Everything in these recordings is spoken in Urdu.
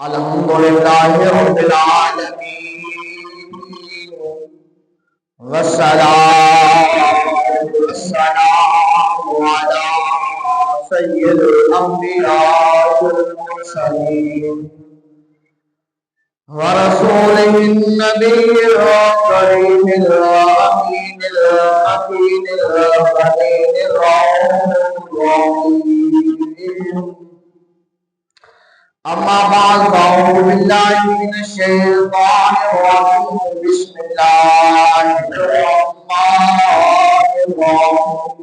الحمد لله رب العالمين والصلاة والسلام على سيد الأنبياء والمرسلين ورسوله النبي الكريم الأمين الحكيم الخليل الرحيم. أما بعد فأعوذ بالله من الشيطان الرجيم. بسم الله الرحمن الرحيم.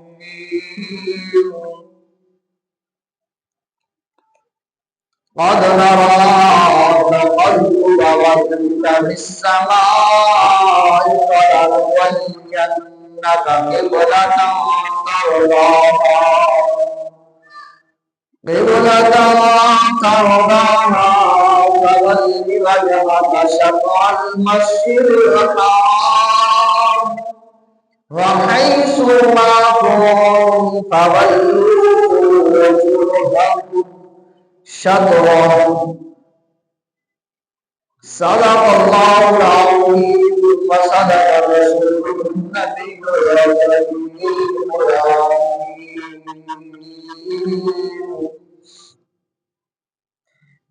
قد نرى تقلب وجهك في السماء فلنولينك قبلة ترضاها فول وجهك شطر المسجد الحرام وحيث ما كنتم فولوا وجوهكم شطره. صدق الله العظيم وصدق رسوله النبي الكريم الأمين.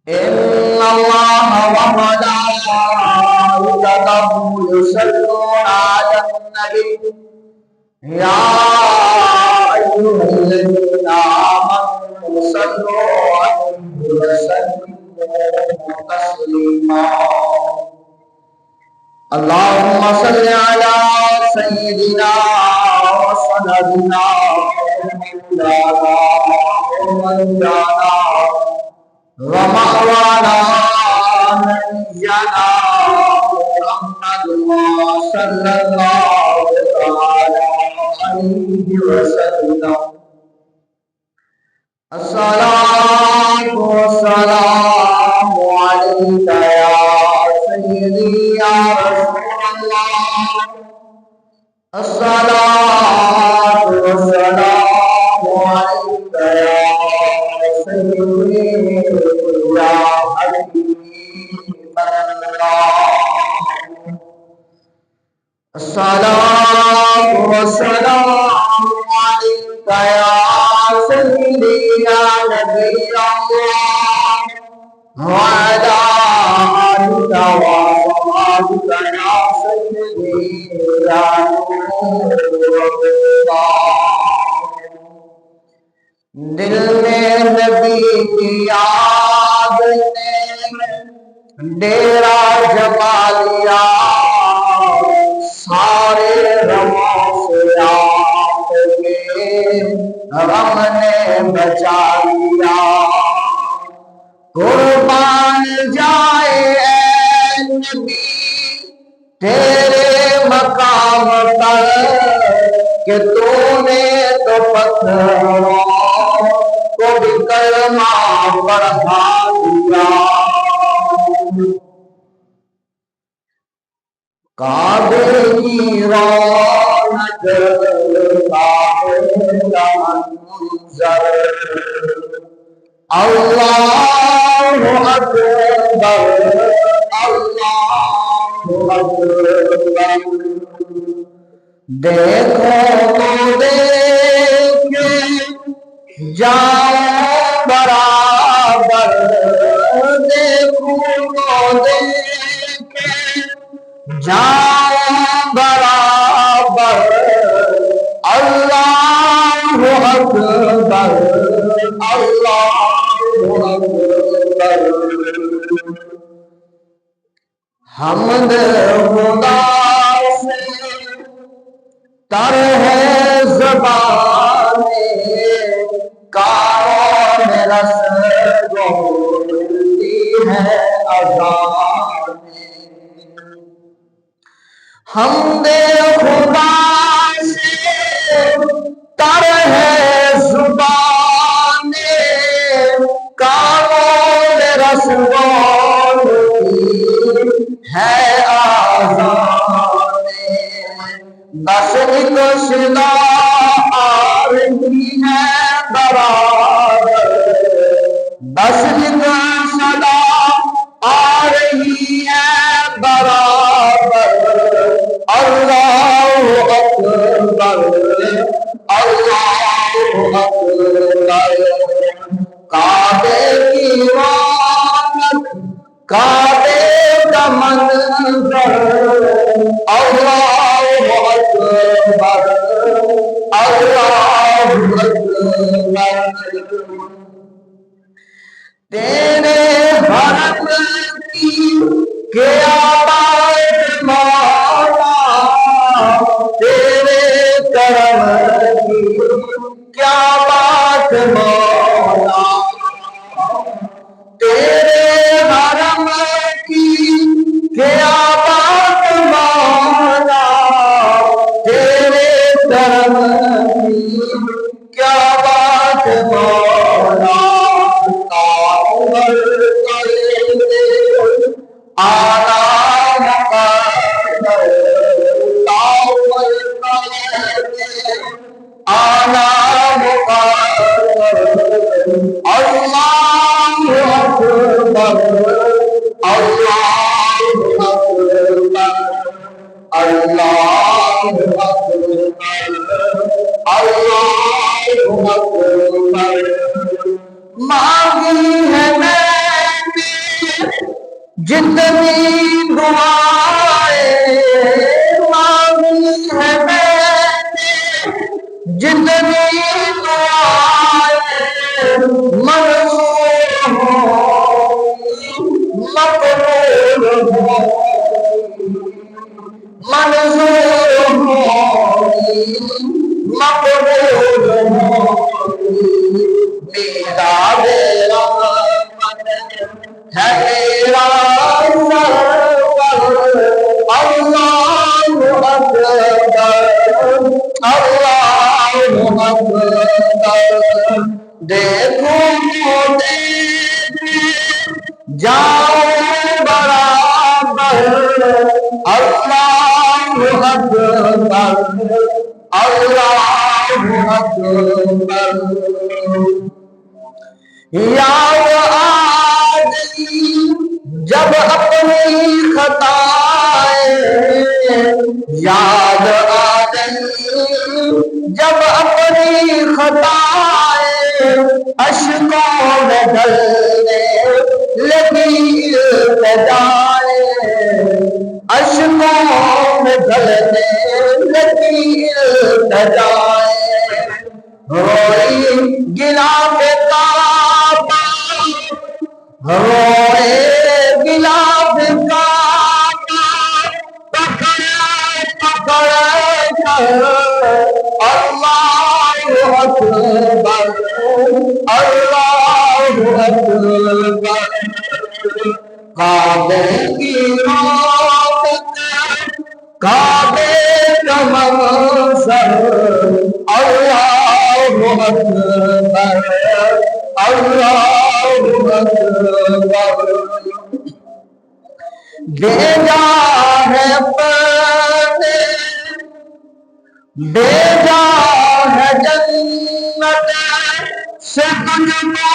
إن الله وملائكته يصلون على النبي يا أيها الذين آمنوا صلوا عليه وسلموا تسليما. اللهم صل على سيدنا وسندنا ومولانا ومولانا نبينا محمد صلى الله عليه وسلم. الصلاة والسلام عليك يا سيدي يا رسول الله. الصلاة والسلام عليك يا سيدي يا حبيب الله. الصلاة والسلام عليك يا سيدي يا نبي الله وعلى آلك وأصحابك يا سيدي يا نور الله. دل میں نبی کی یاد نے ڈیرا جما لیا سارے غموں سے آپ کے غم نے بچا لیا. قربان جائے اے نبی تیرے مقام پر کہ تو نے تو پتھروں کو بھی کلمہ پڑھا دیا. کعبے کی رونق کعبے کا منظر اللہ اکبر اللہ اکبر. دیکھو تو دیکھے جاؤ برابر دیکھو تو دیکھے جاؤ برابر اللہ اکبر اللہ اکبر. حمد خدا سے تر ہے زبان کاروں میں رس گھولتی ہے اذان. حمد خدا سے تر ہے زبان کاروں میں رس گھولتی ہے اذان. بس ایک صدا آ رہی ہے برابر بس ایک صدا کعبے کا منظر اللہ اکبر اللہ اکبر تیرے حرم کی کیا بات مولا تیرے کرم کی کیا بات مولا تیرے حرم کی کیا بات مولا تیرے کرم کی کیا بات مولا آرام آرام اللہ اکبر اللہ اکبر اللہ اکبر مانگی ہے میں نے جتنی دعائیں مانگی ہے میں نے جتنی دعائیں منظور مقبول منظور مقبول میرا بیرا ہے میرا سرور اللہ اکبر اللہ اکبر دیکھو جاؤ برابر اللہ اکبر اللہ اکبر یاد آدمی جب اپنی خطائیں یاد آدمی جب اپنی خطائیں اشکوں میں ڈلنے لگی التجائیں اشکوں میں ڈلنے لگی التجائیں روئی گلا پہ کعبہ روئے گلا پہ کعبہ پکڑ پکڑ کر اللہ اکبر اللہ اکبر کعبے کی رونق کعبے کا منظر اللہ اکبر اللہ اکبر بھیجا ہے پردے بھیجا ہے جنت سے تجھ کو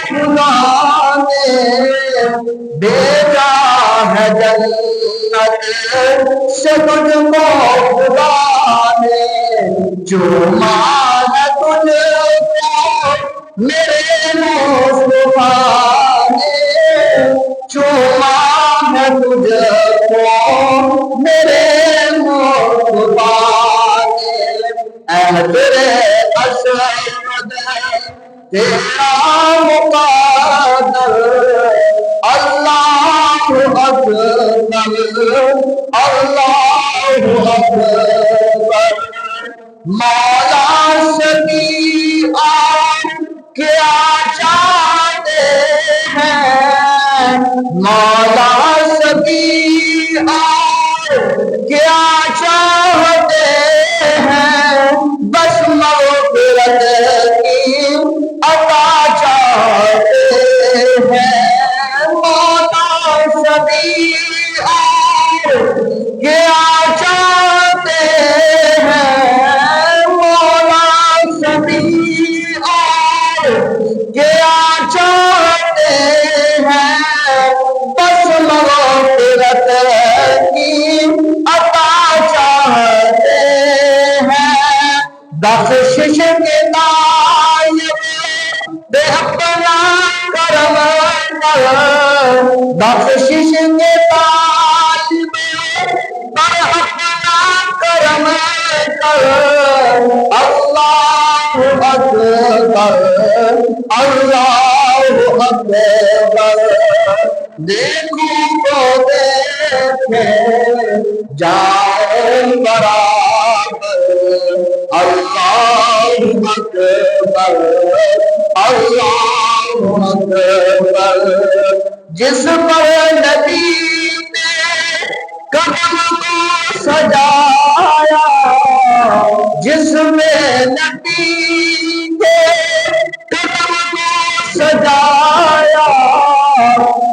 خدا نے بھیجا ہے جنت سے تجھ کو خدا نے چوما ہے تجھ کو میرے مصطفیٰ نے چوما ہے تجھ کو میرے مصطفیٰ نے اے تیرے اسود تیرا مقدر اللہ اکبر اللہ اکبر مولا شفیع کیا چاہتے ہیں مولا شفیع کیا چاہتے ہیں بس مغفرت کی عطا چاہتے ہیں مولا شفیع کیا چاہتے ہیں مولا شفیع کیا چاہتے ہیں بس مغفرت کی عطا چاہتے ہیں بخشش کے نائب بے اپنا کرم بخشش کے طالب پر اپنا کرم کر اللہ اکبر اللہ اکبر دیکھوں تو دیکھے جائے برابر اللہ اکبر اللہ اکبر جس پر نبی نے قدم کو سجایا جس میں نبی کے قدم کو سجایا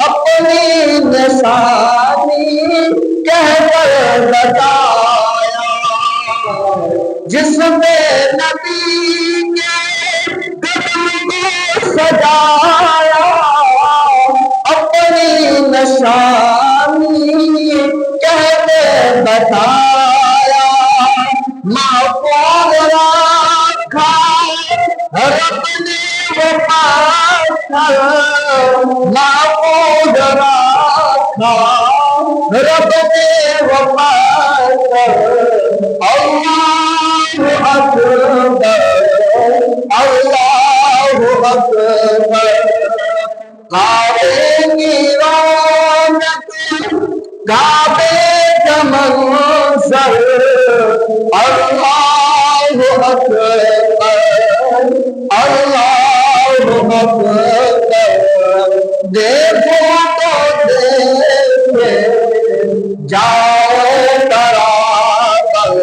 اپنی نشانی کہہ کر بتایا جس میں نبی کے قدم کو سجایا اپنی نشانی کہہ کے بتایا محفوظ رکھا رب نے وفا کر محفوظ رکھا رب نے وفا کر اللہ اکبر اللہ اکبر کعبے کی رونق کعبے کا منظر اللہ اکبر اللہ اکبر دیکھو تو دیکھے جاؤ برابر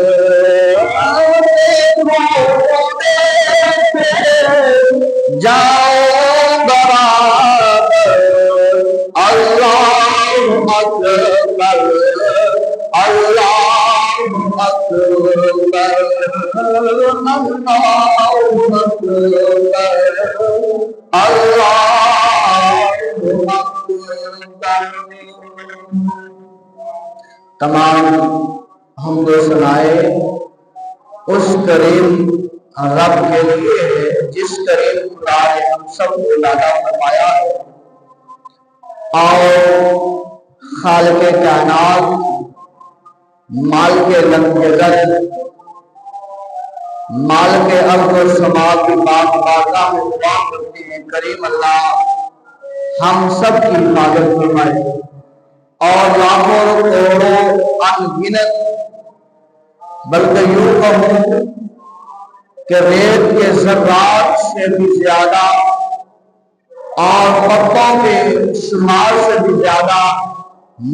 دیکھو تو دیکھے جاؤ برابر اللہ اکبر اللہ اکبر تمام حمد و ثنائے اس کریم رب کے لیے ہے جس کریم خدا نے ہم سب کو پیدا فرمایا ہے اور خالق کائنات مالک لمجد مالک ارض و سما کی بات بارگاہ میں دعا کرتے ہیں کریم اللہ ہم سب کی حفاظت فرمائے اور لاکھوں کروڑوں انگنت بلکہ یوں کہوں کہ ریت کے ذرات سے بھی زیادہ اور پتوں کے شمار سے بھی زیادہ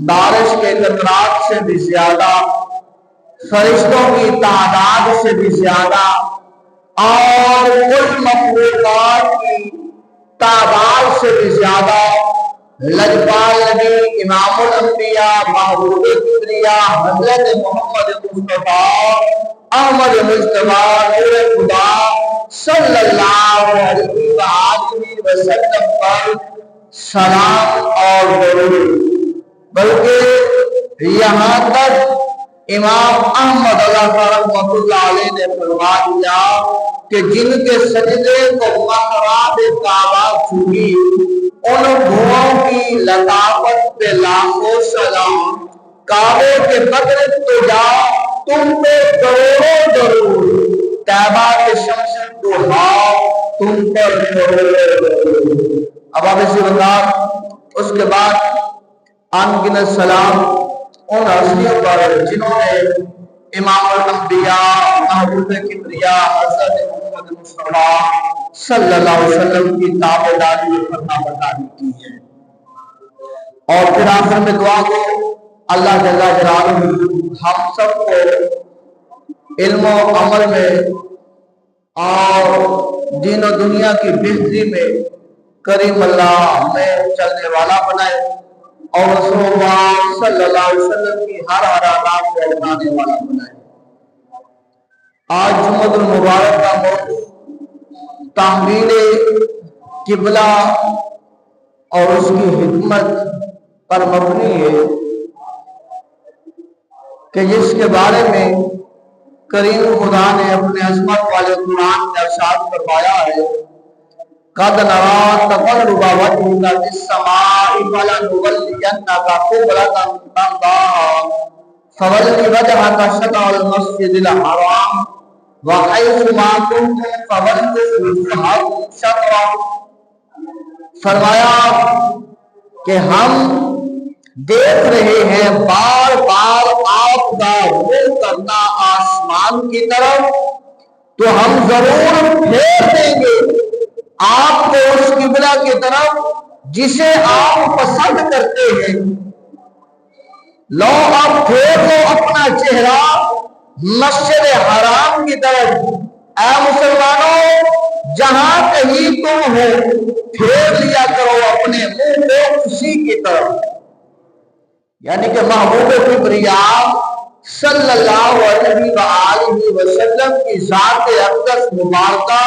بارش کے قطرات سے بھی زیادہ فرشتوں کی تعداد سے بھی زیادہ اور کل مخلوقات کی تعداد سے بھی زیادہ لجپال نبی امام الانبیاء محبوب کبریا حضرت محمد مصطفیٰ احمد مصطفیٰ نور خدا صلی اللہ علیہ وآلہ وسلم پر سلام اور درود بلکہ یہاں تک امام احمد رحمۃ اللہ علیہ نے فرما دیا کہ جن کے سجدے کو محراب کعبہ چھوئی ان دھوؤں کی لطافت پہ لاکھوں سلام کعبے کے قدر تو جا تم پہ کروڑوں درود طیبہ کے شمس دوحا تم پر کروڑوں درود اب آپ اسی وقت اس کے بعد انگنت سلام ان ہستیوں پر جنہوں نے امام الانبیاء محبوب کبریا حضرت محمد مصطفیٰ صلی اللہ علیہ وسلم کی تابعداری و فرما برداری کی ہے اور پھر آخر میں دعا کو اللہ جل جلالہ ہم سب کو علم و عمل میں اور دین و دنیا کی بہتری میں کریم اللہ ہمیں چلنے والا بنائے اور رسول اللہ صلی اللہ علیہ وسلم کی ہر حرامات کو اپنانے والا بنائے۔ آج جمعۃ المبارک کا موضوع تحویل قبلہ اور اس کی حکمت پر مبنی ہے کہ جس کے بارے میں کریم خدا نے اپنے عظمت والے قرآن میں ارشاد فرمایا ہے قد نرى تقلب وجهك في السماء فلنولينك قبلة ترضاها فول وجهك شطر المسجد الحرام وحيث ما كنتم فولوا وجوهكم شطرا. فرمایا کہ ہم دیکھ رہے ہیں بار بار آپ کا منہ کرنا آسمان کی طرف، تو ہم ضرور پھیر دیں گے آپ کو اس قبلہ کی طرف جسے آپ پسند کرتے ہیں. لو اب پھیر لو اپنا چہرہ مسجد حرام کی طرف. اے مسلمانوں، جہاں کہیں تم ہو پھیر لیا کرو اپنے منہ کو اسی کی طرف. یعنی کہ محبوب کبریا صلی اللہ علیہ وآلہ وسلم کی ذات اقدس مبارکہ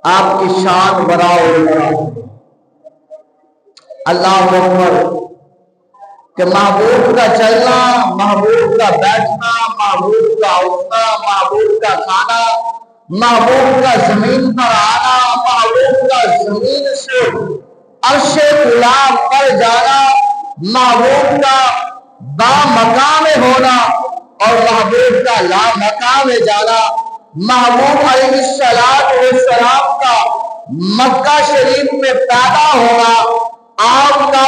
آپ کی شان بڑا ہو. اللہ اکبر کہ محبوب کا چلنا، محبوب کا بیٹھنا، محبوب کا اٹھنا، محبوب کا کھانا، محبوب کا زمین پر آنا، محبوب کا زمین سے عرش غلام پر جانا، محبوب کا با مقام ہونا اور محبوب کا لا مقام جانا، محبوب علیہ السلام کا مکہ شریف میں پیدا ہونا، آپ کا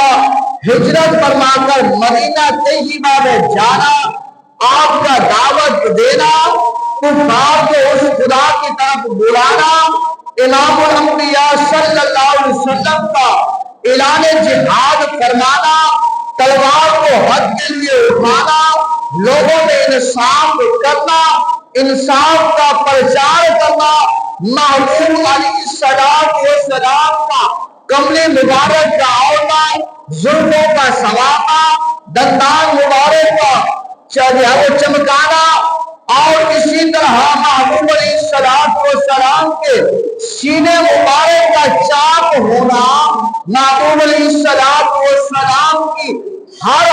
ہجرت فرما کر مدینہ طیبہ میں جانا، آپ کا دعوت دینا، کفار کو اس خدا کی طرف بلانا، امام الانبیاء صلی اللہ علیہ وسلم کا اعلان جہاد فرمانا، تلوار کو حد کے لیے اٹھانا، لوگوں میں انصاف کرنا، انصاف کا پرچار کرنا، محبوب علیہ السلام کا کملے مبارک کا اوڑھنا، زلفوں کا سنوارنا، دندان مبارک کا چہرہ چمکانا، اور اسی طرح محبوب علیہ السلام کے سینے مبارک کا چاک ہونا، محبوب علیہ السلام کی ہر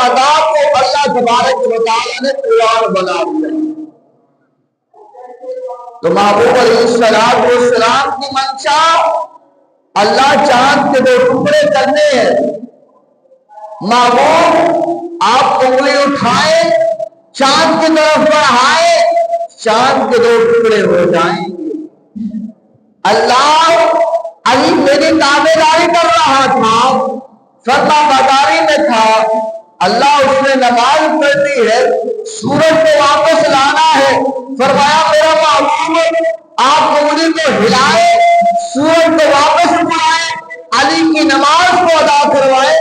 ادا کو اللہ تبارک و تعالیٰ نے قرآن بنا دیا. تو محبوب علیہ السلام کی منشا اللہ چاند کے 2 ٹکڑے کرنے ہیں. محبوب آپ انگلی اٹھائیں، چاند کی طرف بڑھائیں، چاند کے 2 ٹکڑے ہو جائیں گے. اللہ علی میری تابعداری کر رہا تھا، فرما برداری میں تھا. اللہ اس نے نماز پڑھنی ہے، سورج کو واپس لانا ہے. فرمایا میرا محبوب آپ انگلی کو ہلائے، سورج کو واپس اٹھائے، علی کی نماز کو ادا کروائے،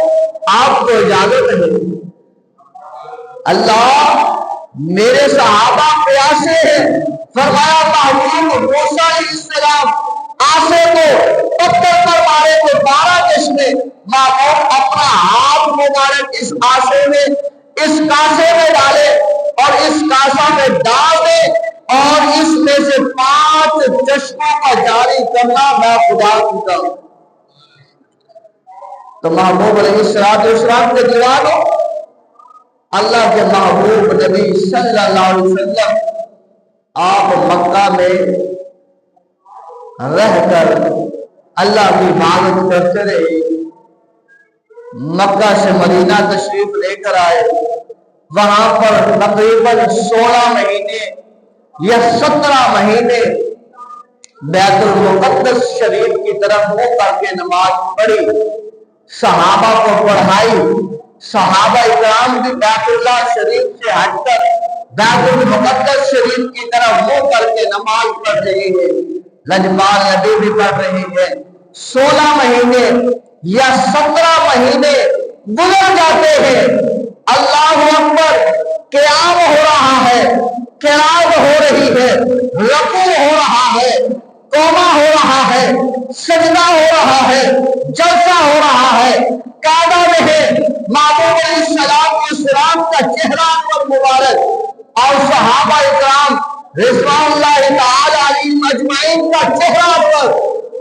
آپ کو اجازت ہے. اللہ میرے صحابہ پیاسے ہیں. فرمایا محبوب موسیٰ علیہ السلام آسے کو پتھر پر مارے تو 12 چشمے، محبوب اپنا ہاتھ مبارک اس آسے میں، اس کاسے میں ڈالے اور اس کاسا میں ڈال دے اور اس میں سے 5 چشموں کا جاری کرنا میں خدا کی طرف. تو محبوب علیہ السلام کے دیوانوں، اللہ کے محبوب نبی صلی اللہ علیہ وسلم آپ مکہ میں رہ کر اللہ کی عبادت کرتے رہے. مکہ سے مدینہ تشریف لے کر آئے. وہاں پر تقریباً 16 مہینے یا 17 مہینے بیت المقدس شریف کی طرف منہ کر کے نماز پڑھی، صحابہ کو پڑھائی. صحابہ اکرام بھی بیت اللہ شریف سے ہٹ کر بیت المقدس شریف کی طرف منہ کر کے نماز پڑھ رہے ہیں. لجپال نبی بھی پڑھ رہے ہیں. 16 مہینے یا 17 مہینے گزر جاتے ہیں. اللہ اکبر، قیام ہو رہا ہے، قرات ہو رہی ہے، رکوع ہو رہا ہے، قوما ہو رہا ہے، سجدہ ہو رہا ہے، جلسہ ہو رہا ہے. کعبہ میں ہے محبوب علیہ السلام کا چہرہ پر مبارک اور صحابہ اکرام رضوان اللہ تعالی علیہم اجمعین کا چہرہ پر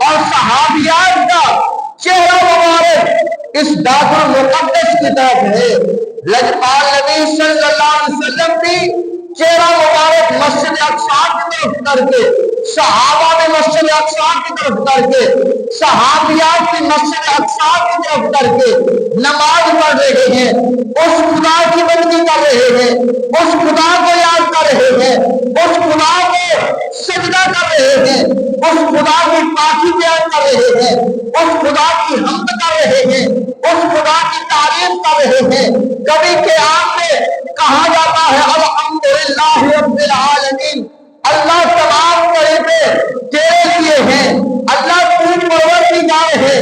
اور صحابیات کا چہرہ مبارک اس بیت المقدس کی طرف ہے. لجپال نبی صلی اللہ علیہ وسلم بھی چہرہ مبارک مسجد اقصی کی طرف کر کے، صحابہ نے مسجد اقصی کی طرف کر کے، صحابیات کی مسجد اقصی کی طرف کر کے نماز پڑھ رہے ہیں، اس خدا کی بندگی کر رہے ہیں، اس خدا کو یاد کر رہے ہیں، اس خدا کو سجدہ کر رہے ہیں، اس خدا کی پاکی بیان کر رہے ہیں، اس خدا کی حمد کر رہے ہیں، اس خدا کی تعریف کر رہے ہیں۔ کبھی قیام میں کہا جاتا ہے الحمدللہ رب العالمین، اللہ تمام تعریفیں تیرے لیے ہیں، اللہ تو پروردگار ہے،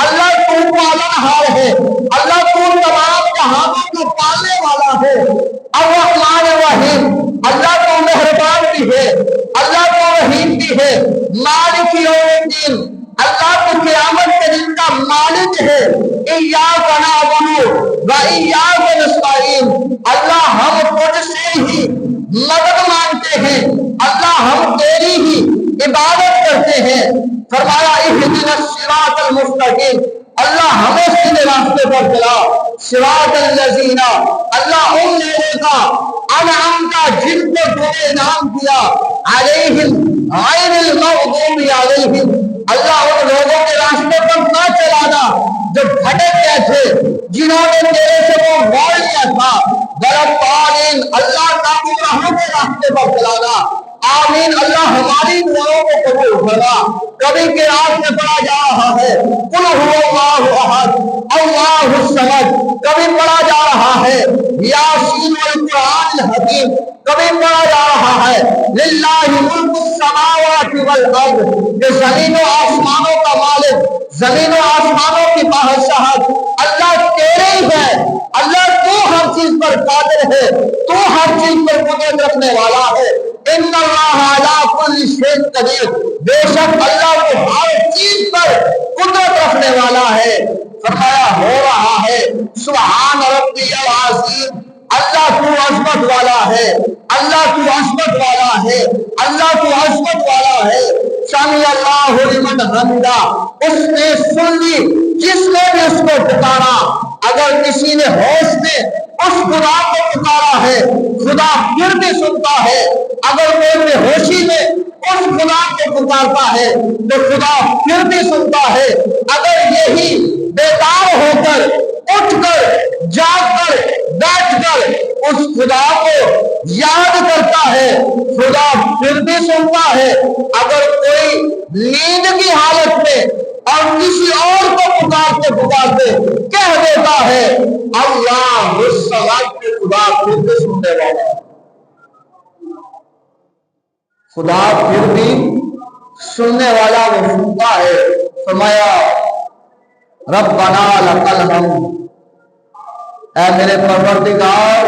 اللہ تو پالنہار ہے، اللہ تو تمام جہانوں کو پالنے والا ہے، الرحمن الرحیم، اللہ تو مہربان بھی ہے، اللہ تو رحیم بھی ہے، مالک یوم الدین، اللہ تو قیامت کے دن کا مالک ہے، ایاک نعبد و ایاک نستعین، اللہ ہم تجھ سے ہی مدد مانگتے ہیں، اللہ ہم تیری ہی عبادت کرتے ہیں۔ فرمایا اہدنا الصراط المستقیم، اللہ ہمیں سیدھے راستے پر چلا، صراط الذین، اللہ ان لوگوں کا انعمت جن کو تو نے انعام کیا، علیہم غیر المغضوب علیہم، اللہ ان لوگوں کے راستے پر نہ چلانا جو بھٹک گئے تھے، جنہوں نے تیرے سے وہ موڑ لیا تھا، ضالین، اللہ کا گمراہوں کے راستے پر چلانا، آمین، اللہ ہماری دعاؤں کو قبول کرنا۔ کبھی قرآن میں پڑھا جا رہا ہے قل هو اللہ احد اللہ الصمد، کبھی پڑھا جا رہا ہے یاسین والقرآن الحکیم، کبھی پڑھا جا رہا ہے للہ ملک السماوات والارض، کہ زمین و آسمانوں کا مالک، زمین و آسمانوں کی بادشاہت اللہ تیرے ہی ہے، اللہ تو ہر چیز پر قادر ہے، تو ہر چیز پر قدرت رکھنے والا ہے، ان اللہ علی کل شیء قدیر، بے شک اللہ کو ہر چیز پر قدرت رکھنے والا ہے۔ فرمایا ہو رہا ہے سبحان ربی العظیم، اللہ تو عظمت والا ہے، اللہ تو عظمت والا ہے، اللہ تو عظمت والا ہے۔ سمی اللہ لمن حمدہ، اس نے سن لی جس نے بھی اس کو پکارا۔ اگر کسی نے ہوش میں اس خدا کو پکارا ہے، خدا پھر بھی سنتا ہے، اگر کوئی بے ہوشی میں اس خدا کو پکارتا ہے تو خدا پھر بھی سنتا ہے۔ اگر یہی بیدار ہو کر، اٹھ کر، جاگ کر، بیٹھ کر اس خدا کو یاد کرتا ہے، خدا پھر بھی سنتا ہے۔ اگر کوئی نیند کی حالت میں اور کسی اور کو پکارتے پکارتے کہہ دیتا ہے اللہ الصمد، کے خدا پھر بھی سننے والا ہے، خدا پھر بھی سننے والا وہ سنتا ہے۔ فرمایا ربنا لک الحمد، اے میرے پروردگار،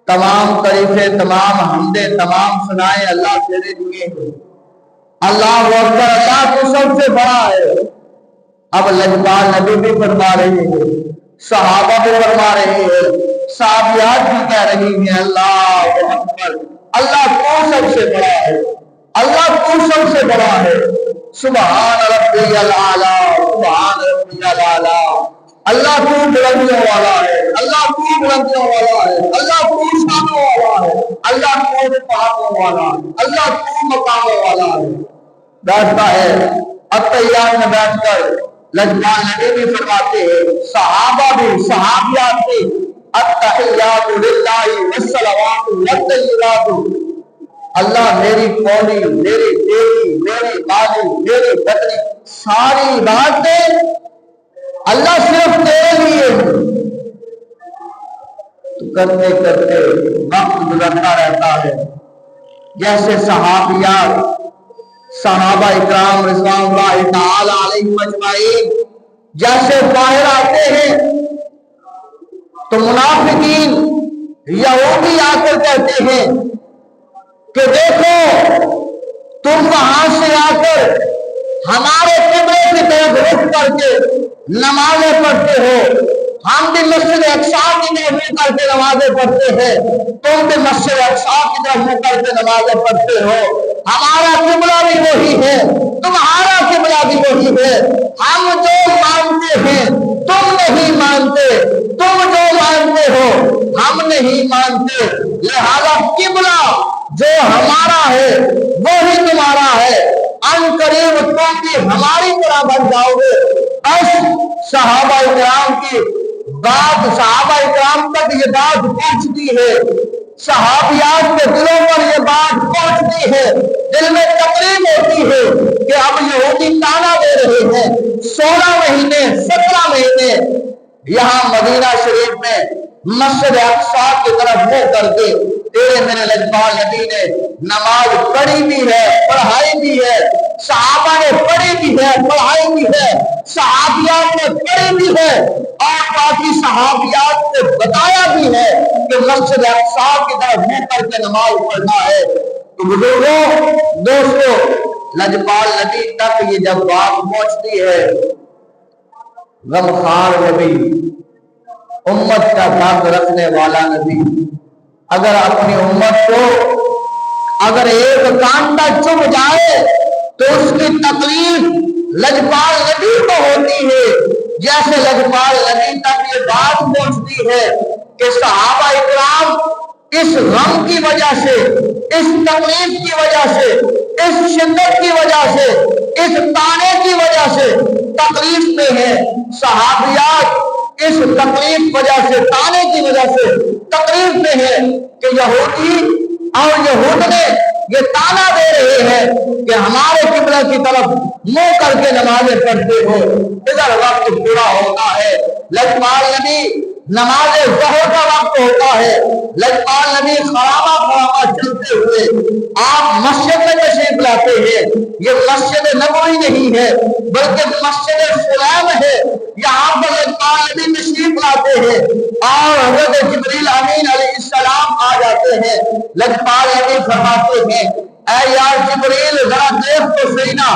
تمام تعریفیں، تمام حمدیں، تمام ثنائیں اللہ تیرے لیے ہیں۔ اللہ اکبر، اللہ تو سب سے بڑا ہے۔ اب لجپال نبی بھی فرما رہے ہیں، صحابہ بھی فرما رہے ہیں، صحابیات بھی کہہ رہی ہیں اللہ اکبر، اللہ تو سب سے بڑا ہے، اللہ تو سب سے بڑا ہے۔ سبحان ربی الاعلی، سبحان ربی الاعلی، اللہ تو بلندیوں والا ہے، اللہ تو بلندیوں والا ہے، اللہ تو شانوں والا ہے، اللہ تو مقاموں والا ہے، اللہ تو مقاموں والا ہے۔ بیٹھتا ہے اتحیات میں بیٹھ کر لجپال نبی بھی فرماتے ہیں، صحابہ بھی، صحابیات بھی، التحیات للہ والصلوات والطیبات، اللہ میری قولی، میری دیوی، میری مالی، میری بدنی، ساری باتیں اللہ صرف تیرے لیے، تو کرتے کرتے وقت گزرتا رہتا ہے۔ جیسے صحابیات، صحابہ اکرام رضوان اللہ تعالی علیہم اجمعین جیسے باہر آتے ہیں تو منافقین یہودی آ کر کہتے ہیں کہ دیکھو تم وہاں سے آ کر ہمارے قبلے کی طرف رخ کر کے نمازیں پڑھتے ہو، ہم بھی مسجد اقصی کی طرف منہ کر کے نمازیں پڑھتے ہیں، تم بھی مسجد اقصی کی طرف منہ کر کے نمازیں پڑھتے ہو، ہمارا قبلہ بھی وہی ہے، تمہارا قبلہ بھی وہی ہے، ہم جو مانتے ہیں تم نہیں مانتے، تم جو مانتے ہو ہم نہیں مانتے، لہذا جو ہمارا ہے وہی تمہارا ہے، ان قریب تم بھی ہماری طرح بن جاؤ گے۔ بس صحابہ کرام کی بات، صحابہ کرام تک یہ بات پہنچتی ہے، صحابیات کے دلوں پر یہ بات پہنچتی ہے، دل میں تقریب ہوتی ہے کہ اب یہودی تانا دے رہے ہیں 16 مہینے 17 مہینے یہاں مدینہ شریف میں مسجد اقصی کی طرف منہ کر کے تیرے میرے لجپال نبی نے نماز پڑھی بھی ہے، پڑھائی بھی ہے، صحابہ نے پڑھی بھی ہے، پڑھائی بھی ہے، صحابیات نے پڑھی بھی ہے، اور باقی صحابیات نے بتایا بھی ہے کہ مسجد اقصی کی طرف منہ کر کے نماز پڑھنا ہے۔ تو بزرگوں، دوستوں، لجپال نبی تک یہ جب بات پہنچتی ہے، غمخوار نبی، امت کا درد رکھنے والا نبی، اگر اپنی امت کو اگر ایک کانٹا چبھ جائے تو اس کی تکلیف لجپال نبی کو ہوتی ہے، جیسے لجپال نبی تک یہ بات پہنچتی ہے کہ صحابہ اکرام اس غم کی وجہ سے، اس تکلیف کی وجہ سے، اس شدت کی وجہ سے، اس تانے کی وجہ سے تکلیف میں ہے۔ صحابیات اس تکلیف وجہ سے، تانے کی وجہ سے تکلیف میں ہے کہ یہودی اور یہود نے یہ تانا دے رہے ہیں کہ ہمارے قبلہ کی طرف منہ کر کے نمازیں پڑھتے ہو۔ ادھر وقت پورا ہوتا ہے، لجپال نبی نماز ظہر کا وقت ہوتا ہے، لجپال نبی خرامہ خرامہ چلتے ہوئے آپ مسجد میں تشریف لاتے ہیں۔ یہ مسجد نبوی نہیں ہے بلکہ مسجد سلیم ہے، یہاں پر لجپال نبی تشریف لاتے ہیں اور حضرت جبریل امین علیہ السلام آ جاتے ہیں۔ لجپال نبی فرماتے ہیں، اے یار جبریل ذرا دیکھ تو صحیح نا،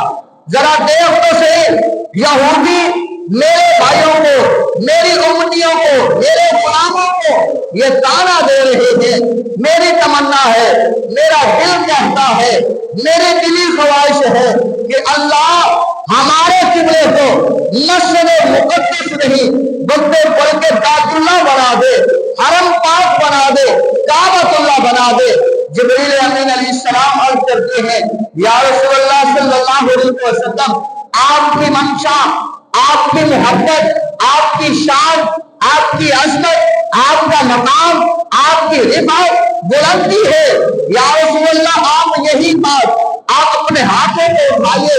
ذرا دیکھ تو صحیح، یہودی میرے بھائیوں کو، میری امتیوں کو، میرے غلاموں کو یہ تانا دے رہے ہیں۔ میری تمنا ہے، میرا دل کہتا ہے، میری دلی خواہش ہے کہ اللہ ہمارے قبلے کو مسجد مقدس نہیں بلکہ بیت اللہ بنا دے، حرم پاک بنا دے، کعبۃ اللہ بنا دے۔ جبریل امین علیہ السلام عرض کرتے ہیں، یا رسول اللہ صلی اللہ علیہ وسلم، آپ کی منشا، آپ کی محبت، آپ کی شان، آپ کی عظمت، آپ کا مقام، آپ کی رفعت بلندی ہے، یا رسول اللہ آپ یہی بات آپ اپنے ہاتھوں کو اٹھائیے،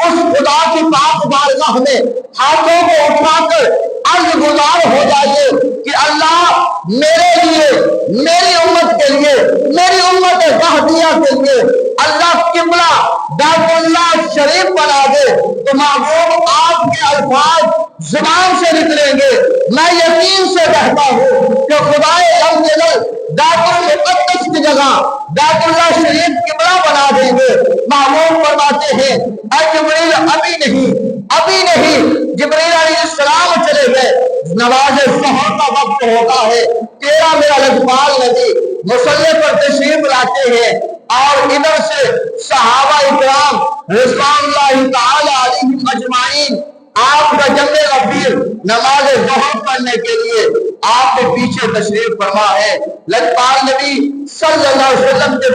اس خدا کی پاک بارگاہ میں ہاتھوں کو اٹھا کر عرض گزار ہو جائیے کہ اللہ میرے لیے، میری امت کے لیے، میری امت مہدیہ کے لیے اللہ قبلہ بیت اللہ شریف بنا دے۔ تو محبوب آپ کے الفاظ زبان سے نکلیں گے، میں یقین سے کہتا ہوں کہ خدائے جل بیت المقدس کی جگہ بیت اللہ شریف قبلہ بنا دیں گے۔ محبوب فرماتے ہیں، اے جبریل ابھی نہیں۔ جبریل علیہ السلام چلے گئے، نماز ظہر کا وقت ہوتا ہے، تیرا میرا لجپال نبی مصلی پر تشریف لاتے ہیں اور ادھر سے صحابہ اکرام رضوان اللہ تعالی علیہم اجمعین آپ کا جمع غفیر نماز ظہر پڑھنے کے لیے آپ کے پیچھے تشریف فرما ہے۔ لجپال نبی صلی اللہ علیہ وسلم کے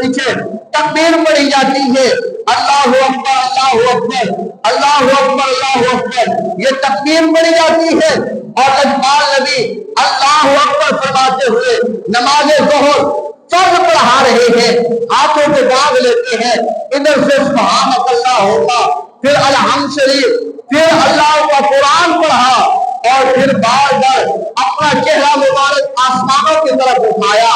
پیچھے تکبیر پڑھی جاتی ہے، اللہ اکبر اللہ اکبر اللہ اکبر اللہ اکبر، یہ تکبیر پڑھی جاتی ہے اور لجپال نبی اللہ اکبر فرماتے ہوئے نماز ظہر فرض پڑھا رہے ہیں، ہاتھوں کے داغ لیتے ہیں، ادھر سے سبحان اللہ ہوگا، پھر الحمد شریف، پھر اللہ کا قرآن پڑھا اور پھر بار بار اپنا چہرہ مبارک آسمانوں کی طرف اٹھایا،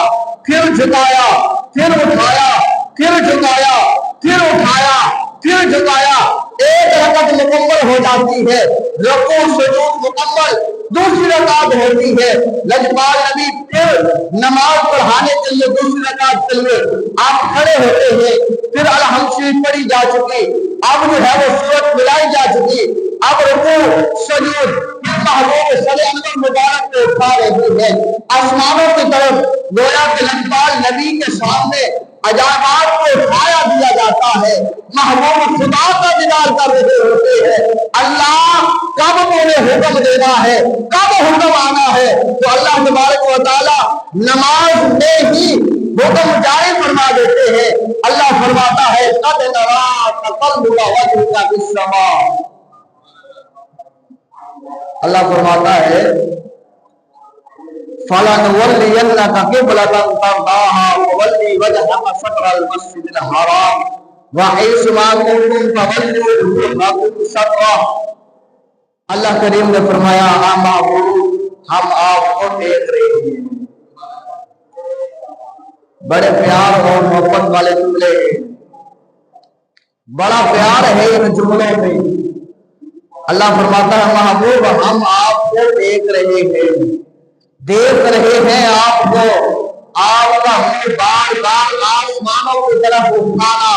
پھر جھکایا، پھر اٹھایا، پھر جھکایا، پھر اٹھایا، پھر جھکایا۔ ایک رکعت مکمل ہو جاتی ہے، رکوع سجود مکمل، دوسری رکعت ہوتی ہے، لجپال نبی پھر نماز پڑھانے کے لیے دوسری رکعت کے لیے آپ کھڑے ہوتے ہیں، پھر الحمد شریف پڑھی جا چکی، اب جو ہے وہ سورت ملائی جا چکی، اب رکوع سجود، پھر محبوب صلی اللہ مبارک کو اٹھا رہے ہیں آسمانوں کی طرف، گویا کہ لجپال نبی کے سامنے عجائبات کو اٹھایا دیا جاتا ہے، محبوب خدا کا دیدار کر رہے ہوتے ہیں۔ اللہ کب انہیں حکم دینا ہے، کب حکم آنا ہے، تو اللہ تبارک و تعالی نماز میں ہی حکم جاری فرما دیتے فرماتا ہے قد نرا تقلب وجهك في السماء، اللہ فرماتا ہے فَلَنُوَلِّيَنَّكَ قِبْلَةً تَرْضَاهَا فَوَلِّ وَجْهَكَ شَطْرَ الْمَسْجِدِ الْحَرَامِ وَحَيْثُ مَا كُنتُمْ فَوَلُّوا وُجُوهَكُمْ شَطْرَهُ۔ اللہ کریم نے فرمایا ہاں معبود ہم آپ کو دیکھ رہے ہیں۔ بڑے پیار اور محبت والے جملے ہیں، بڑا پیار ہے ان جملوں میں۔ اللہ فرماتا ہے محبوب ہم آپ کو دیکھ رہے ہیں آپ کو، آپ کا ہمیں بار بار آسمانوں کی طرف اٹھانا،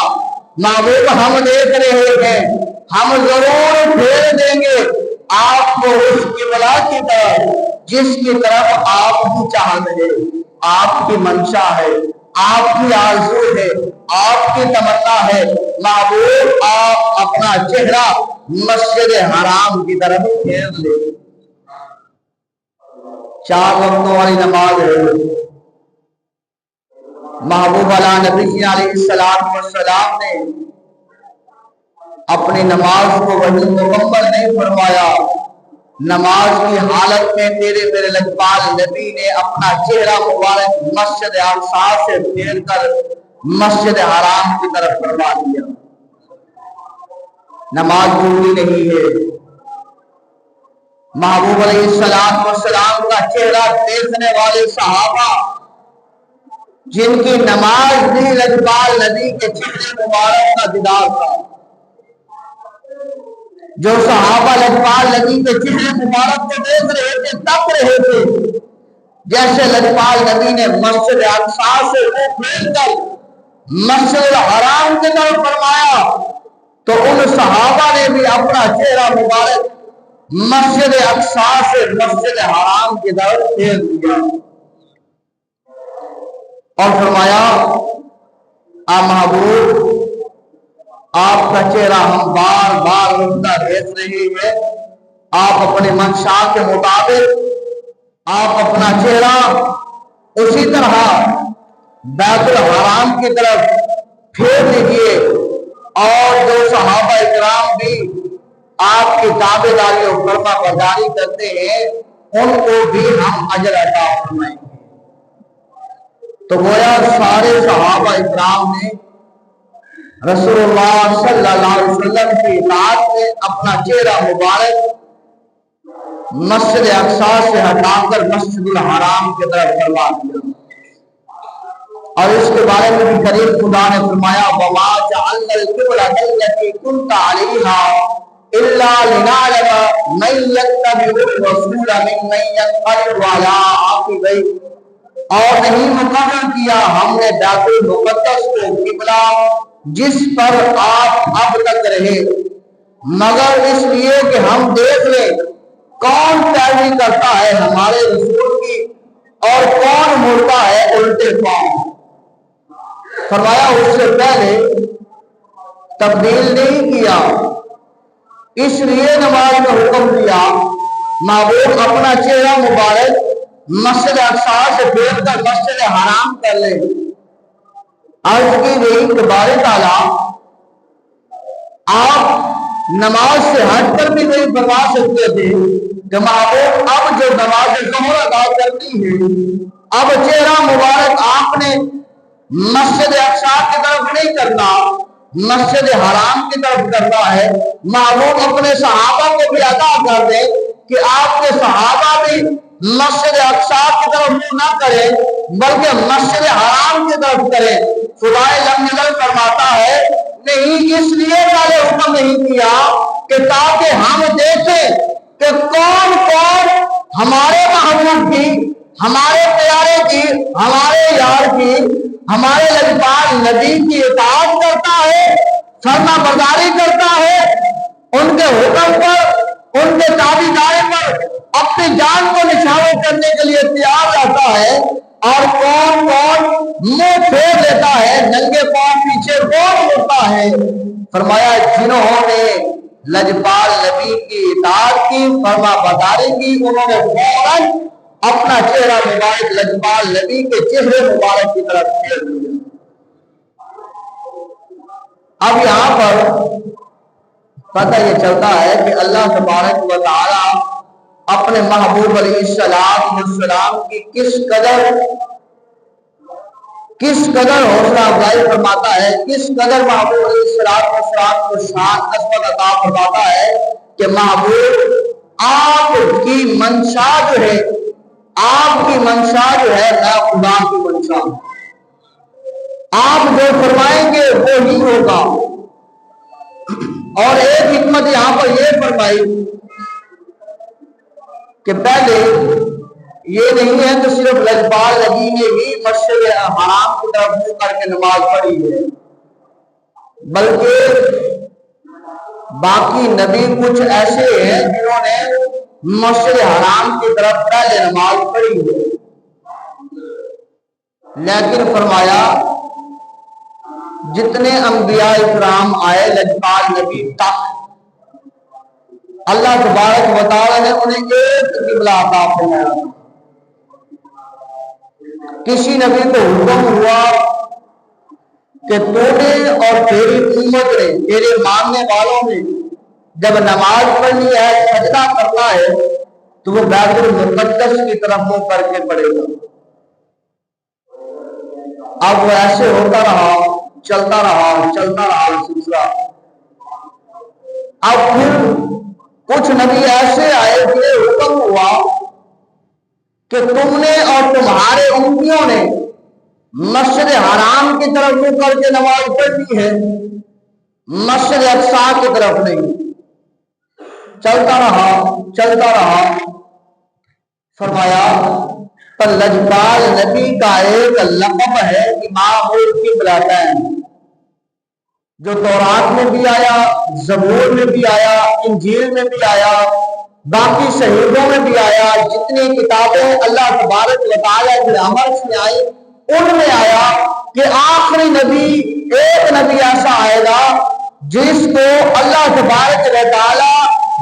محبوب ہم دیکھ رہے ہیں، ہم ضرور پھیر دیں گے آپ کو اس قبلہ کی طرف جس کی طرف آپ کی چاہت ہے، آپ کی منشا ہے، آپ کی آرزو ہے، آپ کی تمنا ہے۔ محبوب آپ اپنا چہرہ مسجد حرام کی طرف پھیر لیں۔ 4 وقتوں والی نماز ہے، محبوب علیہ نبی علیہ السلام نے اپنی نماز کو وہی مکمل نہیں فرمایا، نماز کی حالت میں میرے لجپال نبی نے اپنا چہرہ مبارک مسجد اقصی سے پھیر کر مسجد حرام کی طرف فرما دیا۔ نماز ضروری نہیں ہے، محبوب علیہ السلام کا چہرہ دیکھنے والے صحابہ جن کی نماز بھی لجپال نبی کے چہرے مبارک کا دیدار تھا، جو صحابہ لجپال نبی کے چہرے مبارک کو دیکھ رہے تھے، تک رہے تھے، جیسے لجپال نبی نے مسجد اقصی سے منہ پھیر کر مسجد الحرام کی طرف فرمایا تو ان صحابہ نے بھی اپنا چہرہ مبارک مسجد اقصی سے مسجد حرام کی طرف پھیر دیا اور فرمایا محبوب آپ کا چہرہ ہم بار بار رکھتا دیکھ رہے ہیں، آپ اپنے منشا کے مطابق آپ اپنا چہرہ اسی طرح بیت الحرام کی طرف پھیر دیجئے، اور جو صحابہ اکرام بھی آپ کی تابعداری اور فرما برداری کرتے ہیں ان کو بھی ہم اجر عطا فرمائیں گے۔ تو گویا سارے صحابہ اکرام نے رسول اللہ صلی اللہ علیہ وسلم کی اطاعت میں اپنا چہرہ مبارک مسجد اقصی سے ہٹا کر مسجد الحرام کی طرف فرما دیا، اور اس کے بارے میں بھی قریب خدا نے فرمایا وَمَا جَعَلْنَا الْقِبْلَةَ الَّتِي كُنْتَ عَلَيْهَا إِلَّا لِنَعْلَمَ مَن يَتَّبِعُ الرَّسُولَ مِمَّن يَنقَلِبُ عَلَىٰ عَقِبَيْهِ، اور نہیں مقرر کیا ہم نے بیت المقدس کو قبلہ جس پر آپ اب تک رہے، مگر اس لیے کہ ہم دیکھ لیں کون پیروی کرتا ہے ہمارے رسول کی اور کون مڑتا ہے الٹے پاؤں۔ فرمایا اس سے پہلے تبدیل نہیں کیا، اس لیے نماز میں حکم دیا محبوب اپنا چہرہ مبارک مسجد اقصی سے پھیر کر مسجد حرام کر لے۔ عرض کی گئی کہ بارے تعالیٰ آپ نماز سے ہٹ کر بھی نہیں فرما سکتے تھے کہ محبوب اب جو نماز ظہر ادا کرتی ہے اب چہرہ مبارک آپ نے مسجد اقصی کی طرف نہیں کرنا، مسجد حرام کی طرف کرنا ہے۔ محبوب اپنے صحابہ کو بھی عطا کر دے کہ آپ کے صحابہ بھی مسجد اقصی کی طرف منہ نہ کریں بلکہ مسجد حرام کی طرف کریں۔ خدائے لم یزل فرماتا ہے نہیں، اس لیے پہلے حکم نہیں کیا کہ تاکہ ہم دیکھیں کہ کون کون ہمارے محبوب کی، ہمارے پیارے کی، ہمارے یار کی، ہمارے لجپال نبی کی اطاعت کرتا ہے، فرما برداری کرتا ہے، ان کے حکم پر، ان کے تابعداری پر اپنی جان کو نچھاور کرنے کے لیے تیار رہتا ہے، اور کون کون منہ پھیر لیتا ہے، ننگے پاؤں پیچھے کون مڑتا ہے۔ فرمایا جنہوں نے لجپال نبی کی اطاعت کی، فرما برداری کی، انہوں نے فوراً اپنا چہرہ مبارک لجپال نبی کے چہرے مبارک کی طرف پھیر دیا۔ اب یہاں پر پتہ یہ چلتا ہے کہ اللہ تبارک و تعالی اپنے محبوب علیہ السلام کی کس قدر حوصلہ افزائی فرماتا ہے، کس قدر محبوب علیہ السلام کو شان عظمت عطا فرماتا ہے کہ محبوب آپ کی منشا جو ہے، آپ کی منشا جو ہے میں خدا کی منشا ہوں، آپ جو فرمائیں گے وہ ہی ہوگا۔ اور ایک حکمت یہاں پر یہ فرمائی کہ پہلے یہ نہیں ہے کہ صرف لجپال نبی نے ہی مسجد حرام کی طرف منہ کر کے نماز پڑھی ہے، بلکہ باقی نبی کچھ ایسے ہیں جنہوں نے مسجد حرام کی طرف پہلے نماز پڑھی ہے، لیکن فرمایا جتنے انبیاء اکرام آئے لجپال نبی تک اللہ تبارک و تعالی نے انہیں ایک قبلہ عطا فرمایا۔ کسی نبی کو حکم ہوا کہ تو نے اور تیری امت نے، تیرے ماننے والوں نے جب نماز پڑھنی ہے، سجدہ کرنا ہے، تو وہ بیت المقدس کی طرف منہ کر کے پڑھے گا۔ اب وہ ایسے ہوتا رہا، چلتا رہا سلسلہ۔ اب پھر کچھ نبی ایسے آئے کہ حکم ہوا کہ تم نے اور تمہارے امتیوں نے مسجد حرام کی طرف منہ کر کے نماز پڑھنی ہے، مسجد اقصی کی طرف نہیں۔ چلتا رہا فرمایا پر لجپال نبی کا ایک لقب ہے امام القبلتین، جو تورات میں بھی آیا، زبور میں بھی آیا، انجیل میں بھی آیا، باقی شہیدوں میں بھی آیا، جتنی کتابیں اللہ تبارک و تعالیٰ کے عمل سے آئی ان میں آیا کہ آخری نبی، ایک نبی ایسا آئے گا جس کو اللہ تبارک و تعالیٰ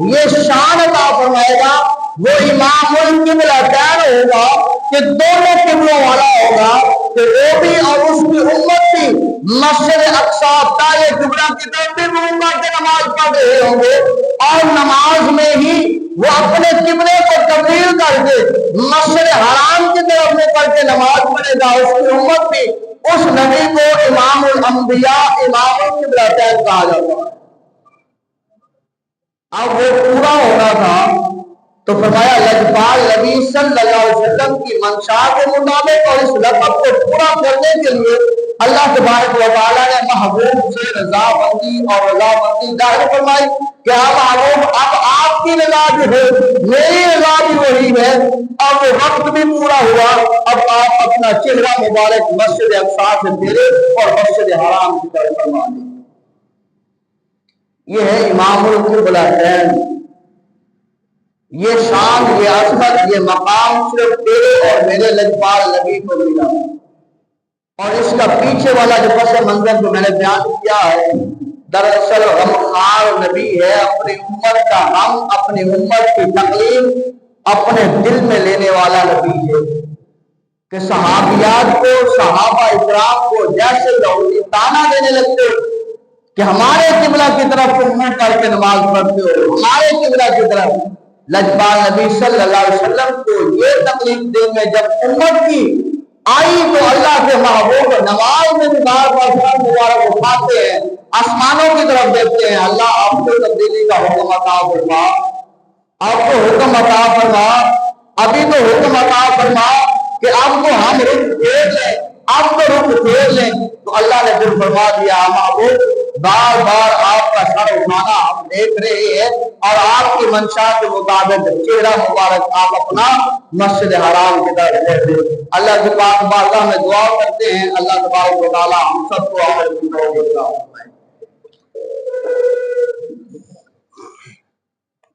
یہ شان عطا فرمائے گا، وہ امام القبلتین ہوگا کہ دونوں قبلوں والا ہوگا، کہ وہ بھی اور اس کی امت بھی مسجد اقصی دائیں قبلہ کی طرف بھی منہ کر کے نماز پڑھ رہے ہوں گے، اور نماز میں ہی وہ اپنے قبلے کو تبدیل کر کے مسجد حرام کی طرف منہ کر کے نماز پڑھے گا۔ اس کی امت بھی اس نبی کو امام الانبیاء، امام القبلتین کہا جاتا ہے۔ اب وہ پورا ہونا تھا تو فرمایا لجپال نبی صلی اللہ علیہ وسلم کی منشا کے مطابق اور اس لقب کو پورا کرنے کے لیے اللہ تبارک و تعالیٰ نے محبوب سے رضامندی اور رضامندی ظاہر فرمائی کہ محبوب اب آپ کی رضا جو ہے میری رضا بھی وہی ہے۔ اب وہ وقت بھی پورا ہوا، اب آپ اپنا چہرہ مبارک مسجد اقصی سے پھیرے اور مسجد حرام کی طرف فرما دیں۔ یہ ہے امام القبلتین۔ یہ شان، یہ عظمت، یہ مقام صرف تیرے اور میرے لجپال نبی کو ملا۔ اور اس کا پیچھے والا جو پس منظر جو میں نے بیان کیا ہے، دراصل غمخوار نبی ہے، اپنی امت کا غم، اپنی امت کی تکلیف اپنے دل میں لینے والا نبی ہے، کہ صحابیات کو، صحابہ اکرام کو جیسے یہودی تانا دینے لگتے کہ ہمارے قبلہ کی طرف تم منہ کر کے نماز پڑھتے ہو، ہمارے قبلہ کی طرف، لجپال نبی صلی اللہ علیہ وسلم کو یہ تکلیف دیں میں جب امت کی آئی تو اللہ کے محبوب نماز میں بھی بار بار سر مبارک اٹھاتے ہیں، آسمانوں کی طرف دیکھتے ہیں، اللہ آپ کو تبدیلی کا حکم عطا فرما، آپ کو حکم عطا فرما، ابھی تو حکم عطا فرما کہ آپ کو ہم رخ پھیر لیں، آپ کو رخ پھیر لیں۔ تو اللہ نے پھر فرما دیا محبوب بار بار آپ کا سر اٹھانا ہم دیکھ رہے ہیں، اور آپ کی منشا کے مطابق چہرہ مبارک آپ اپنا مسجد حرام کی طرف پھیر دیں۔ اللہ کی پاک بارگاہ میں دعا کرتے ہیں اللہ تبارک و تعالی ہم سب کو عمل کی توفیق عطا فرمائے۔